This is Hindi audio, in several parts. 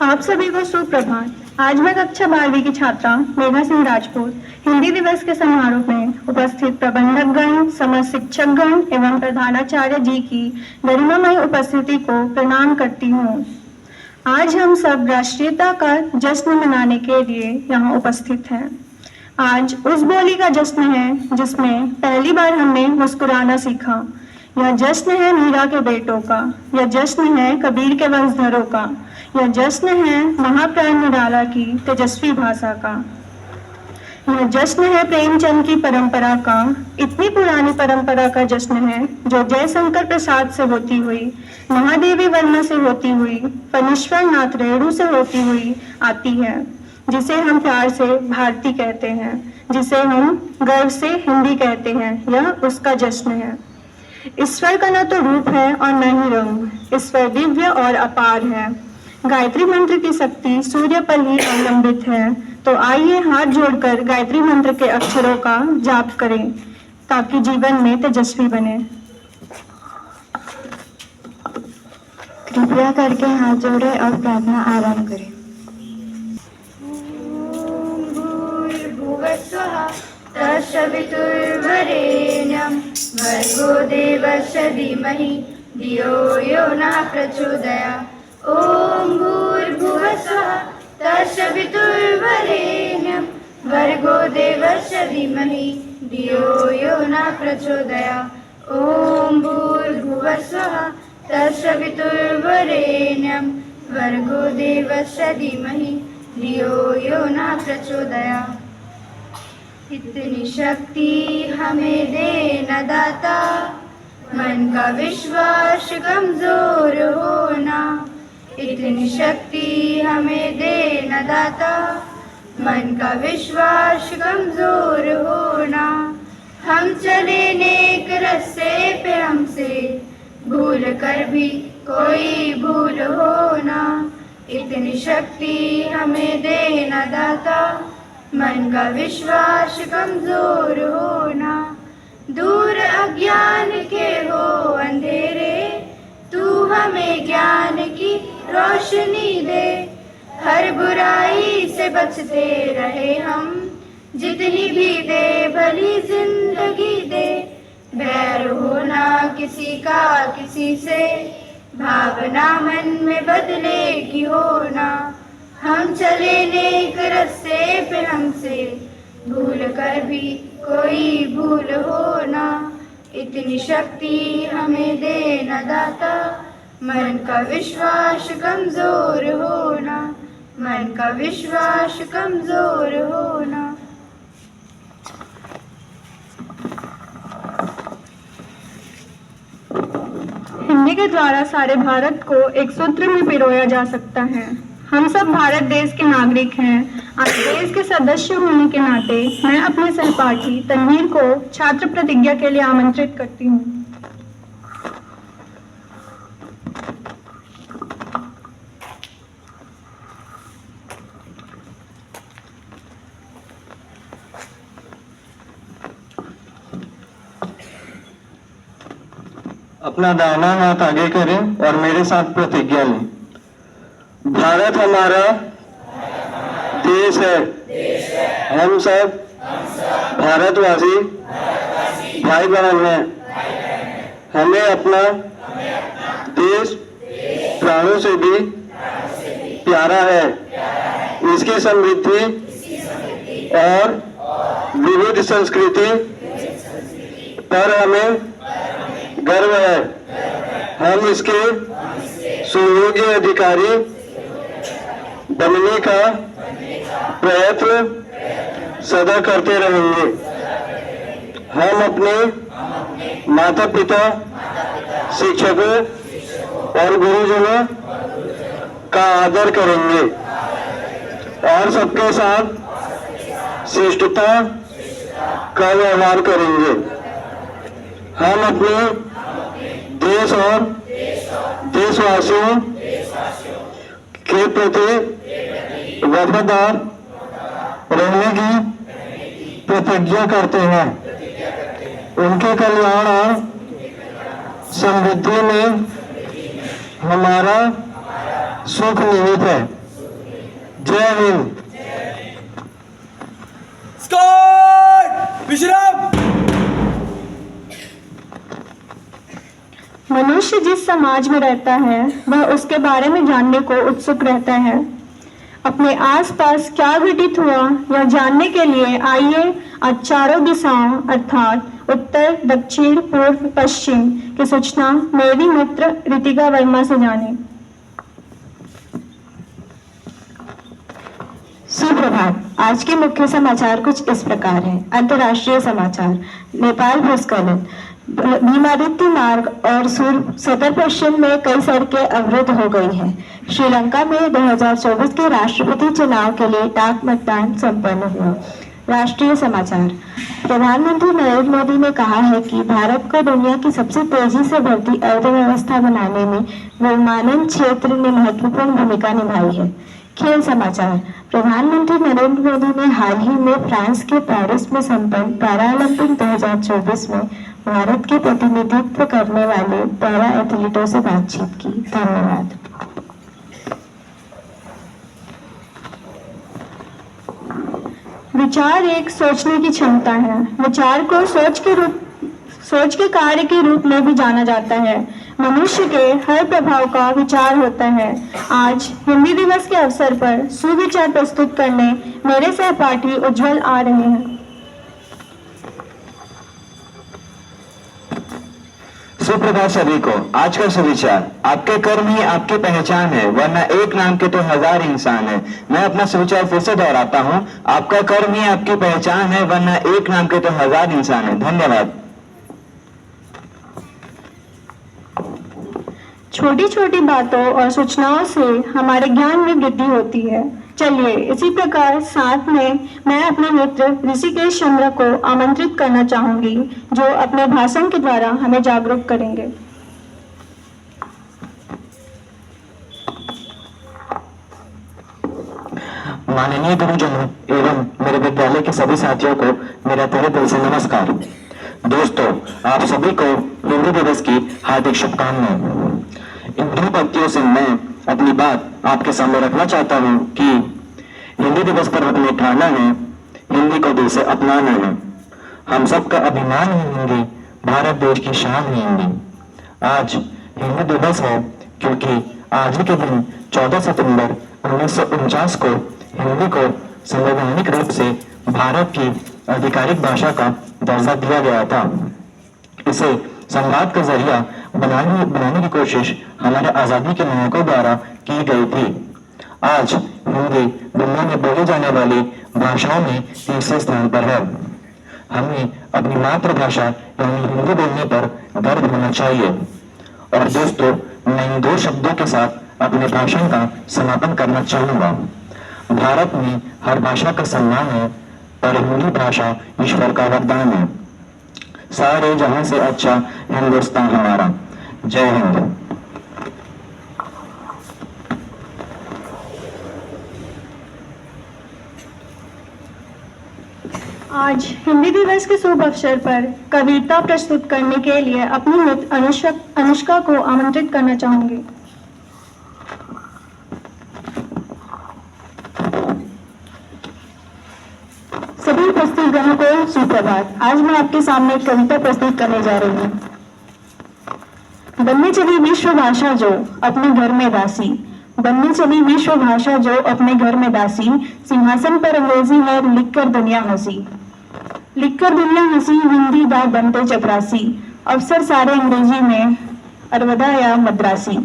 आप सभी को सुप्रभात। आज मैं कक्षा 12वीं की छात्रा मेघा सिंह राजपूत हिंदी दिवस के समारोह में उपस्थित प्रबंधकगण, समस्त शिक्षकगण एवं प्रधानाचार्य जी की गरिमामयी उपस्थिति को प्रणाम करती हूँ। आज हम सब राष्ट्रीयता का जश्न मनाने के लिए यहाँ उपस्थित हैं। आज उस बोली का जश्न है जिसमें पहली बार हमने मुस्कुराना सीखा। यह जश्न है मीरा के बेटों का, यह जश्न है कबीर के वंशधरों का, यह जश्न है महाप्राण निराला की तेजस्वी भाषा का। यह जश्न है प्रेमचंद की परंपरा का, इतनी पुरानी परंपरा का जश्न है जो जयशंकर प्रसाद से होती हुई, महादेवी वर्मा से होती हुई, फणीश्वर नाथ रेणु से होती हुई आती है, जिसे हम प्यार से भारती कहते हैं, जिसे हम गर्व से हिंदी कहते हैं। यह उसका जश्न है। ईश्वर का न तो रूप है और न ही रंग, ईश्वर दिव्य और अपार है। गायत्री मंत्र की शक्ति सूर्य पर ही अवलंबित है। तो आइए हाथ जोड़कर गायत्री मंत्र के अक्षरों का जाप करें ताकि जीवन में तेजस्वी बने। कृपया करके हाथ जोड़े और प्रार्थना आरंभ करें। तत्सवितुर्वरेण्यं भर्गो देवस्य धीमहि धियो यो नः प्रचोदयात्। ॐ भूर्भुवः स्वः तत्सवितुर्वरेण्यं भर्गो देवस्य धीमहि धियो यो नः प्रचोदयात्। ॐ भूर्भुवः स्वः तत्सवितुर्वरेण्यं भर्गो देवस्य धीमहि धियो यो नः प्रचोदयात्। इतनी शक्ति हमें दे न दाता, मन का विश्वास कमजोर होना। इतनी शक्ति हमें दे न दाता, मन का विश्वास कमजोर होना। हम चले नेक रास्ते पे, हमसे भूल कर भी कोई भूल होना। इतनी शक्ति हमें दे न दाता, मन का विश्वास कमजोर होना। दूर अज्ञान के हो अंधेरे, तू हमें ज्ञान की रोशनी दे। हर बुराई से बचते रहे हम, जितनी भी दे भली जिंदगी दे। बैर होना किसी का किसी से, भावना मन में बदले की होना। हम चले नेक रास्ते पे, हमसे भूल कर भी कोई भूल होना। इतनी शक्ति हमें दे न दाता, मन का विश्वास कमजोर होना। मन का विश्वास कमजोर होना। हिंदी के द्वारा सारे भारत को एक सूत्र में पिरोया जा सकता है। हम सब भारत देश के नागरिक हैं। आज देश के सदस्य होने के नाते मैं अपने सहपाठी तनवीर को छात्र प्रतिज्ञा के लिए आमंत्रित करती हूँ। अपना दाहिना हाथ आगे करें और मेरे साथ प्रतिज्ञा लें। भारत हमारा देश है। हम सब भारतवासी भाई बहन हैं। हमें अपना देश प्राणों से भी प्यारा है। इसकी समृद्धि और विविध संस्कृति पर हमें गर्व है। हम इसके सुयोग्य अधिकारी बनने का प्रयत्न सदा करते रहेंगे। हम अपने माता पिता, शिक्षकों और गुरुजनों का आदर करेंगे और सबके साथ श्रेष्ठता का व्यवहार करेंगे। हम अपने देश और देशवासियों के प्रति वफादार रहने की प्रतिज्ञा करते हैं। उनके कल्याण और समृद्धि में हमारा सुख निहित है। जय हिंद। विश्राम। मनुष्य जिस समाज में रहता है वह उसके बारे में जानने को उत्सुक रहता है। अपने आसपास क्या घटित हुआ यह जानने के लिए आइए आज चारों दिशाओं अर्थात उत्तर, दक्षिण, पूर्व, पश्चिम की सूचना मेरी मित्र रितिका वर्मा से जानें। सुप्रभात। आज के मुख्य समाचार कुछ इस प्रकार हैं। अंतर्राष्ट्रीय समाचार। नेपाल भूस्खलन, भीमादित्य मार्ग और सदर पश्चिम में कई सड़कें अवरुद्ध हो गई हैं। श्रीलंका में 2024 के राष्ट्रपति चुनाव के लिए डाक मतदान संपन्न हुआ। राष्ट्रीय समाचार। प्रधानमंत्री नरेंद्र मोदी ने कहा है कि भारत को दुनिया की सबसे तेजी से बढ़ती अर्थव्यवस्था बनाने में विमानन क्षेत्र ने महत्वपूर्ण भूमिका निभाई है। खेल समाचार। प्रधानमंत्री नरेंद्र मोदी ने हाल ही में फ्रांस के पेरिस में संपन्न पैरालंपिक 2024 में भारत के प्रतिनिधित्व करने वाले पैरा एथलीटों से बातचीत की। धन्यवाद। विचार एक सोचने की क्षमता है। विचार को सोच के कार्य के रूप में भी जाना जाता है। मनुष्य के हर प्रभाव का विचार होता है। आज हिंदी दिवस के अवसर पर सुविचार प्रस्तुत करने मेरे सहपाठी उज्जवल आ रहे हैं। सुप्रभात सभी को। आज का सुविचार। आपके कर्म ही आपकी पहचान है, वरना एक नाम के तो 1000 इंसान है। मैं अपना सुविचार फिर से दोहराता हूँ। आपका कर्म ही आपकी पहचान है, वरना एक नाम के तो 1000 इंसान है। धन्यवाद। छोटी छोटी बातों और सूचनाओं से हमारे ज्ञान में वृद्धि होती है। चलिए इसी प्रकार साथ में मैं अपने मित्र ऋषिकेश चंद्र को आमंत्रित करना चाहूंगी, जो अपने भाषण के द्वारा हमें जागरूक करेंगे। माननीय गुरुजनों एवं मेरे विद्यालय के सभी साथियों को मेरा तहे दिल से नमस्कार। दोस्तों, आप सभी को हिंदी दिवस की हार्दिक शुभकामनाएं। इन दो पंक्तियों से मैं अपनी बात आपके सामने रखना चाहता हूं कि हिंदी दिवस पर अपने ठाना है, हिंदी को दिल से अपनाना है। हम सबका अभिमान है हिंदी, भारत देश की शान है हिंदी। आज हिंदी दिवस है क्योंकि आज ही के दिन 14 सितंबर 1949 को हिंदी को संवैधानिक रूप से भारत की आधिकारिक भाषा का दर्जा दिया गया था। इसे संवाद का जरिया बनाने की कोशिश हमारे आजादी के नायकों द्वारा की गई थी। आज हिंदी दुनिया में बोली जाने वाली भाषाओं में तीसरे स्थान पर है। हमें अपनी मातृभाषा यानी हिंदी बोलने पर गर्व होना चाहिए। और दोस्तों, मैं इन 2 शब्दों के साथ अपने भाषण का समापन करना चाहूंगा। भारत में हर भाषा का सम्मान है, पर हिंदी भाषा ईश्वर का वरदान है। सारे जहां से अच्छा हिंदुस्तान हमारा। जय हिंद। आज हिंदी दिवस के शुभ अवसर पर कविता प्रस्तुत करने के लिए अपनी मित्र अनुष्का को आमंत्रित करना चाहूंगी। सभी उपस्थित गणों को सुप्रभात। आज मैं आपके सामने एक कविता प्रस्तुत करने जा रही हूँ। बनने चली विश्व भाषा जो अपने घर में दासी, बनने चली विश्व भाषा जो अपने घर में दासी, सिंहासन पर अंग्रेजी है लिखकर दुनिया हंसी, लिखकर दुनिया हंसी, हिंदी दा बनते चपरासी, अफसर सारे अंग्रेजी में अरवदा या मद्रासी।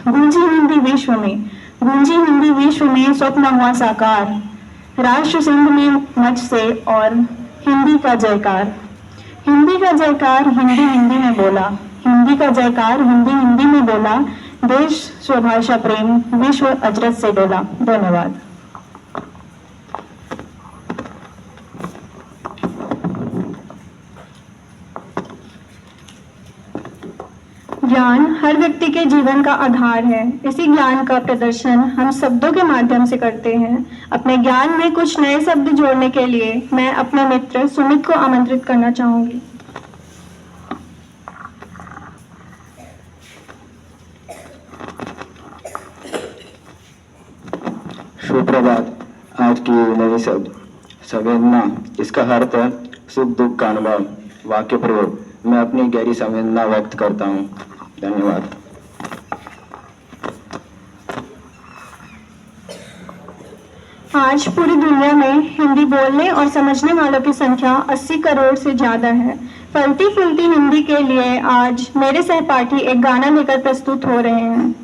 गूंजी हिंदी विश्व में, गूंजी हिंदी विश्व में, स्वप्न हुआ साकार, राष्ट्र सिंध में मच से और हिंदी का जयकार, हिंदी का जयकार हिंदी हिंदी में बोला, हिंदी का जयकार हिंदी हिंदी में बोला, देश स्वभाषा प्रेम विश्व अजरत से डोला। धन्यवाद। ज्ञान हर व्यक्ति के जीवन का आधार है। इसी ज्ञान का प्रदर्शन हम शब्दों के माध्यम से करते हैं। अपने ज्ञान में कुछ नए शब्द जोड़ने के लिए मैं अपने मित्र सुमित को आमंत्रित करना चाहूंगी। शुभ सुप्रभात। आज की नई शब्द संवेदना, इसका अर्थ है सुख दुख का अनुभव। वाक्य प्रयोग, मैं अपनी गहरी संवेदना व्यक्त करता हूँ। धन्यवाद। आज पूरी दुनिया में हिंदी बोलने और समझने वालों की संख्या 80 करोड़ से ज्यादा है। फलती फूलती हिंदी के लिए आज मेरे सहपाठी एक गाना लेकर प्रस्तुत हो रहे हैं।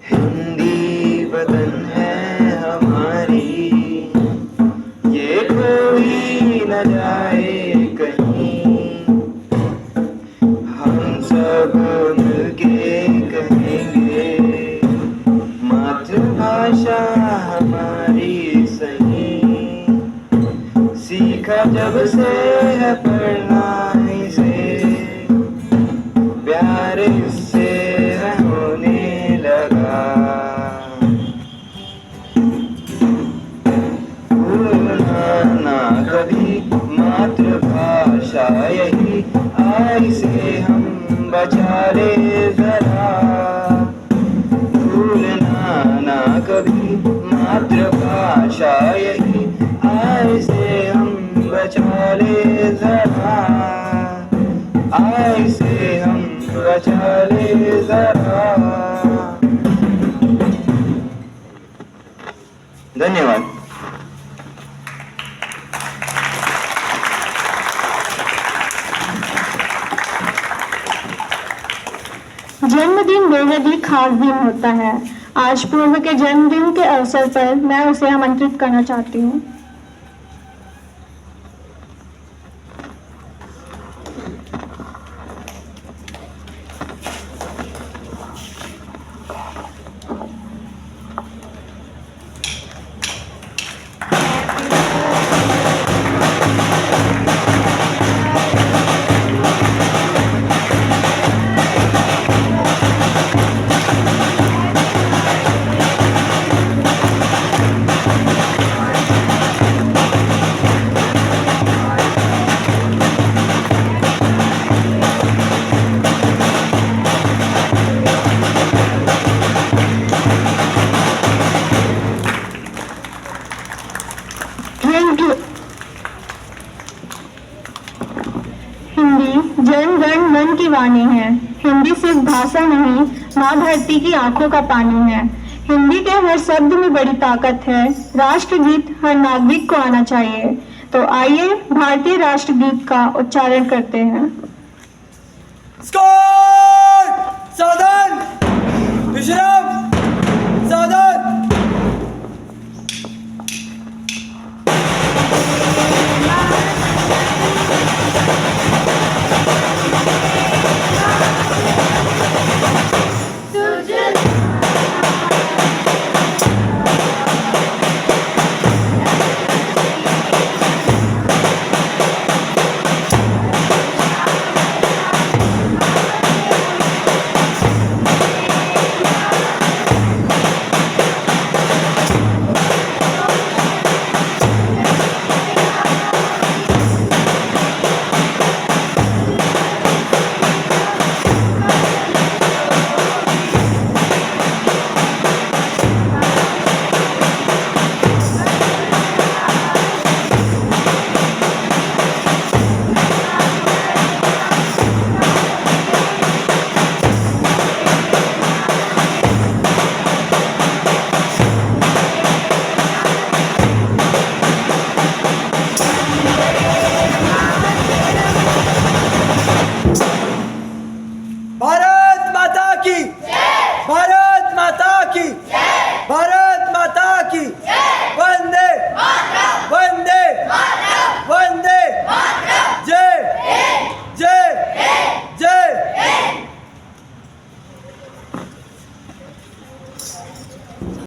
हिंदी वतन है हमारी, ये कोई न जाए कहीं। हम सब मिलके कहेंगे मातृभाषा हमारी सही। सीखा जब से है पढ़ना इसे, प्यार इससे होने लगा। भूलना ना कभी मातृभाषा यही, आई से हम बचा ले जरा। भूलना ना कभी मातृभाषा यही, आई से हम बचा ले जरा। आई से हम बचा ले जरा। धन्यवाद। जन्मदिन बेहद ही खास दिन होता है। आज पूर्व के जन्मदिन के अवसर पर मैं उसे आमंत्रित करना चाहती हूँ। हिंदी जन गण मन की वाणी है। हिंदी सिर्फ भाषा नहीं, माँ धरती की आंखों का पानी है। हिंदी के हर शब्द में बड़ी ताकत है। राष्ट्रगीत हर नागरिक को आना चाहिए। तो आइए भारतीय राष्ट्रगीत का उच्चारण करते हैं। स्कोर!